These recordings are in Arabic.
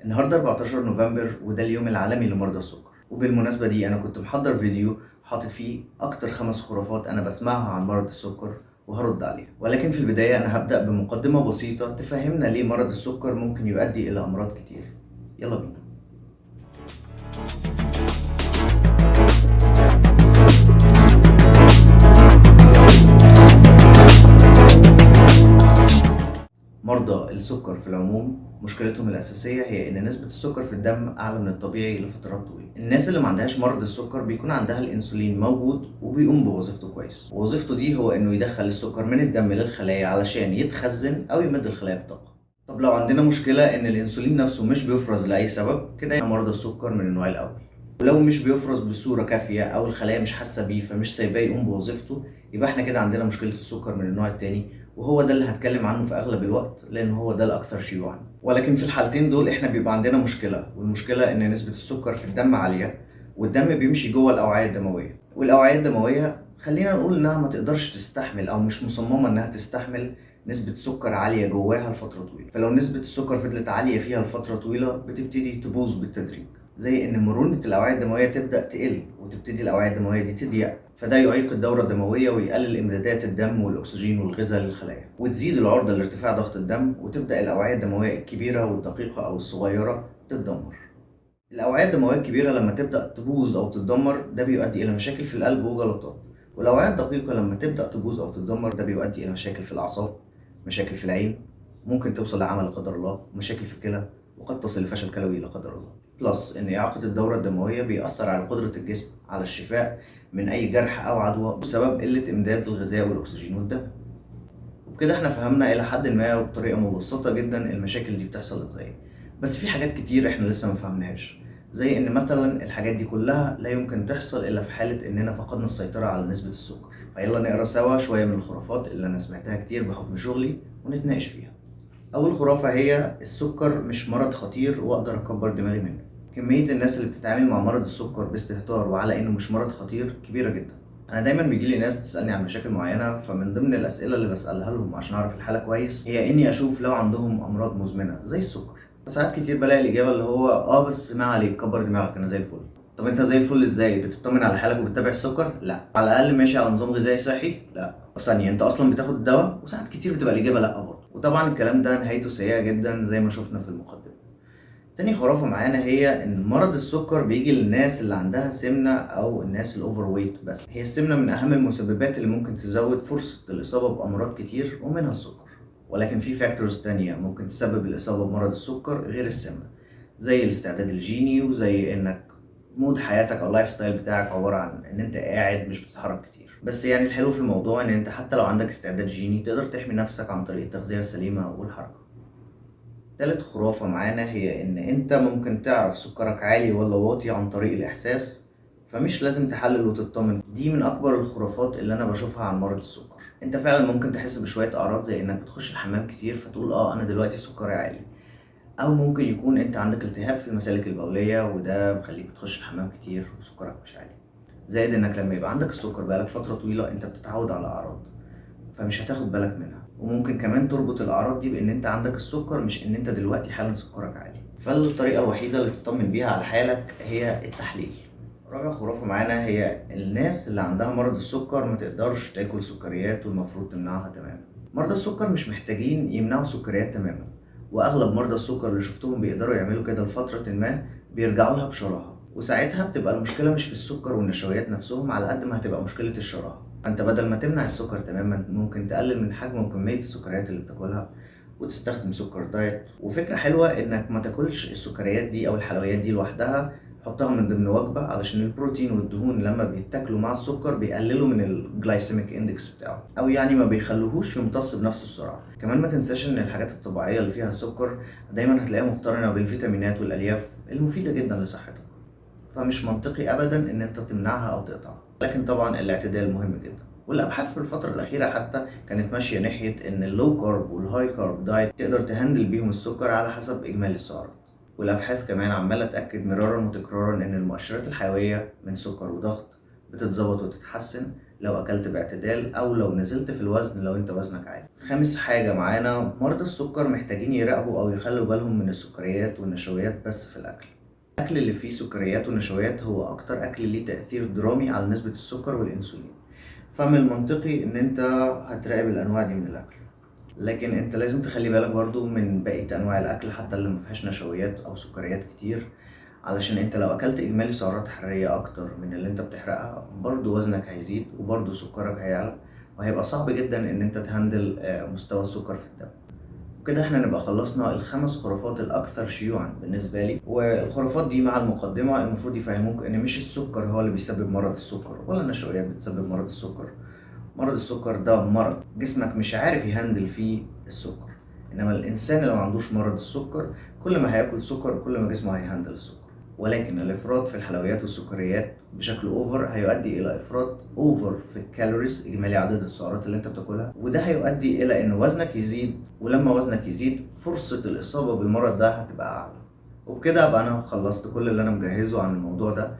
النهارده 14 نوفمبر وده اليوم العالمي لمرضى السكر. وبالمناسبة دي أنا كنت محضر فيديو حاطط فيه أكتر 5 خرافات أنا بسمعها عن مرض السكر وهرد عليها، ولكن في البداية أنا هبدأ بمقدمة بسيطة تفهمنا ليه مرض السكر ممكن يؤدي إلى أمراض كتير. يلا بينا. مرضى السكر في العموم مشكلتهم الأساسية هي إن نسبة السكر في الدم أعلى من الطبيعي لفترات طويلة. الناس اللي ما عندهاش مرض السكر بيكون عندها الأنسولين موجود وبيقوم بوظيفته كويس، ووظيفته دي هو إنه يدخل السكر من الدم للخلايا علشان يتخزن أو يمد الخلايا بطاقة. طب لو عندنا مشكلة إن الأنسولين نفسه مش بيفرز لأي سبب، كده يبقى مرضى السكر من النوع الأول. ولو مش بيفرز بصورة كافية أو الخلايا مش حاسة بيه فمش سايباه يقوم بوظيفته، يبقى احنا كده عندنا مشكلة السكر من النوع التاني، وهو ده اللي هتكلم عنه في اغلب الوقت لان هو ده الاكثر شيوعا. ولكن في الحالتين دول احنا بيبقى عندنا مشكله، والمشكله ان نسبه السكر في الدم عاليه، والدم بيمشي جوه الاوعيه الدمويه، والاوعيه الدمويه خلينا نقول انها ما تقدرش تستحمل او مش مصممه انها تستحمل نسبة سكر عالية جواها لفترة طويلة. فلو نسبة السكر فضلت عالية فيها لفترة طويلة بتبتدي تبوظ بالتدريج، زي ان مرونة الاوعية الدموية تبدأ تقل وتبتدي الاوعية الدموية دي تضيق، فده يعيق الدورة الدموية ويقلل امدادات الدم والاكسجين والغذاء للخلايا، وتزيد العرضة لارتفاع ضغط الدم، وتبدأ الاوعية الدموية الكبيرة والدقيقة او الصغيرة تتدمر. الأوعية الدموية الكبيرة لما تبدأ تبوظ أو تتدمر ده بيؤدي إلى مشاكل في القلب وجلطات، والأوعية الدقيقة لما تبدأ تبوظ أو تتدمر ده بيؤدي إلى مشاكل في الأعصاب، مشاكل في العين، ممكن توصل لعمى لا قدر الله، مشاكل في الكلى، وقد تصل لفشل كلوي لا قدر الله. بلس إن إعاقة الدورة الدموية بيأثر على قدرة الجسم على الشفاء من أي جرح أو عدوى بسبب قلة إمداد الغذاء والأكسجين والدم. وبكده احنا فهمنا إلى حد ما وبطريقة مبسطة جدا المشاكل دي بتحصل ازاي. بس في حاجات كتير احنا لسه ما فهمناهاش، زي ان مثلا الحاجات دي كلها لا يمكن تحصل الا في حالة اننا فقدنا السيطرة على نسبة السكر. فيلا نقرا سوا شوية من الخرافات اللي انا سمعتها كتير بحكم شغلي ونتناقش فيها. اول خرافة هي السكر مش مرض خطير واقدر اكبر دماغي منه. كمية الناس اللي بتتعامل مع مرض السكر باستهتار وعلى انه مش مرض خطير كبيرة جدا. انا دايما بيجيلي ناس تسالني عن مشاكل معينه، فمن ضمن الاسئله اللي بسالها لهم عشان اعرف الحاله كويس هي اني اشوف لو عندهم امراض مزمنه زي السكر. فساعات كتير بلاقي الاجابه اللي هو بس ما عليك كبر دماغك انا زي الفل. طب انت زي الفل ازاي؟ بتطمن على حالك وبتتابع السكر؟ لا. على الاقل ماشي على نظام غذائي صحي؟ لا. طب ثانيه، انت اصلا بتاخد الدواء؟ وساعات كتير بتبقى الاجابه لا برضه، وطبعا الكلام ده نهايته سيئه جدا زي ما شفنا في المقدمه. تاني خرافة معانا هي إن مرض السكر بيجي للناس اللي عندها سمنة أو الناس الأوفر ويت بس. هي السمنة من أهم المسببات اللي ممكن تزود فرصة الإصابة بأمراض كتير ومنها السكر، ولكن في فاكتورز تانية ممكن تسبب الإصابة بمرض السكر غير السمنة، زي الاستعداد الجيني، وزي إنك مود حياتك أو اللايف ستايل بتاعك عبارة عن إن أنت قاعد مش بتتحرك كتير. بس يعني الحلو في الموضوع إن أنت حتى لو عندك استعداد جيني تقدر تحمي نفسك عن طريق التغذية السليمة والحركة. تالت خرافة معانا هي إن أنت ممكن تعرف سكرك عالي ولا واطي عن طريق الإحساس، فمش لازم تحلل وتطمن. دي من أكبر الخرافات اللي أنا بشوفها عن مرض السكر. أنت فعلا ممكن تحس بشوية أعراض زي إنك بتخش الحمام كتير فتقول أنا دلوقتي سكري عالي، أو ممكن يكون أنت عندك التهاب في المسالك البولية وده مخليك بتخش الحمام كتير وسكرك مش عالي. زائد إنك لما يبقى عندك السكر بقالك فترة طويلة أنت بتتعود على أعراض فمش هتاخد بالك منها، وممكن كمان تربط الاعراض دي بان انت عندك السكر مش ان انت دلوقتي حالا سكرك عالي. فالطريقه الوحيده اللي تطمن بيها على حالك هي التحليل. رابع خرافه معانا هي الناس اللي عندها مرض السكر ما تقدرش تاكل سكريات والمفروض تمنعها تماما. مرضى السكر مش محتاجين يمنعوا السكريات تماما، واغلب مرضى السكر اللي شفتهم بيقدروا يعملوا كده لفتره ما بيرجعوا لها بشراهه، وساعتها بتبقى المشكله مش في السكر والنشويات نفسهم على قد ما هتبقى مشكله الشراهه. فانت بدل ما تمنع السكر تماما ممكن تقلل من حجم وكميه السكريات اللي بتاكلها وتستخدم سكر دايت. وفكره حلوه انك ما تاكلش السكريات دي او الحلويات دي لوحدها، حطها من ضمن وجبه علشان البروتين والدهون لما بيتاكلوا مع السكر بيقللوا من الجلايسيميك اندكس بتاعه، او يعني ما بيخلوهوش يمتص بنفس السرعه. كمان ما تنساش ان الحاجات الطبيعيه اللي فيها سكر دايما هتلاقيها مقترنه بالفيتامينات والالياف المفيده جدا لصحتك، فمش منطقي ابدا ان انت تمنعها او تقطعها. لكن طبعا الاعتدال مهم جدا، والابحاث في الفتره الاخيره حتى كانت ماشيه ناحيه ان اللو كارب والهاي كارب دايت تقدر تهندل بيهم السكر على حسب اجمالي السعرات. والابحاث كمان عماله تاكد مرارا وتكرارا ان المؤشرات الحيويه من سكر وضغط بتتظبط وتتحسن لو أكلت باعتدال أو لو نزلت في الوزن لو أنت وزنك عالي. خامس حاجة معانا، مرضى السكر محتاجين يراقبوا أو يخلوا بالهم من السكريات والنشويات بس في الأكل. الأكل اللي فيه سكريات ونشويات هو أكتر أكل ليه تأثير درامي على نسبة السكر والأنسولين، فمن المنطقي إن أنت هتراقب الأنواع دي من الأكل. لكن أنت لازم تخلي بالك برضو من بقية أنواع الأكل حتى اللي مفيهاش نشويات أو سكريات كتير، علشان أنت لو أكلت إجمالي سعرات حرارية أكتر من اللي أنت بتحرقها برضو وزنك هيزيد وبرضو سكرك هيعلى، وهيبقى صعب جدا إن أنت تهندل مستوى السكر في الدم. وكده احنا نبقى خلصنا الخمس خرافات الأكثر شيوعا بالنسبة لي، والخرافات دي مع المقدمة المفروض يفهموك إن مش السكر هو اللي بيسبب مرض السكر ولا النشويات بتسبب مرض السكر. مرض السكر ده مرض جسمك مش عارف يهندل فيه السكر، إنما الإنسان اللي ما عندوش مرض السكر كل ما هياكل سكر كل ما جسمه هيهندل السكر. ولكن الإفراط في الحلويات والسكريات بشكل أوفر هيؤدي إلى إفراط أوفر في الكالوريز، إجمالي عدد السعرات اللي أنت بتاكلها، وده هيؤدي إلى إن وزنك يزيد، ولما وزنك يزيد فرصة الإصابة بالمرض ده هتبقى أعلى. وبكده أبقى أنا خلصت كل اللي أنا مجهزه عن الموضوع ده،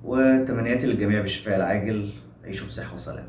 وتمنياتي للجميع بالشفاء العاجل. عيشوا بصحة وسلام.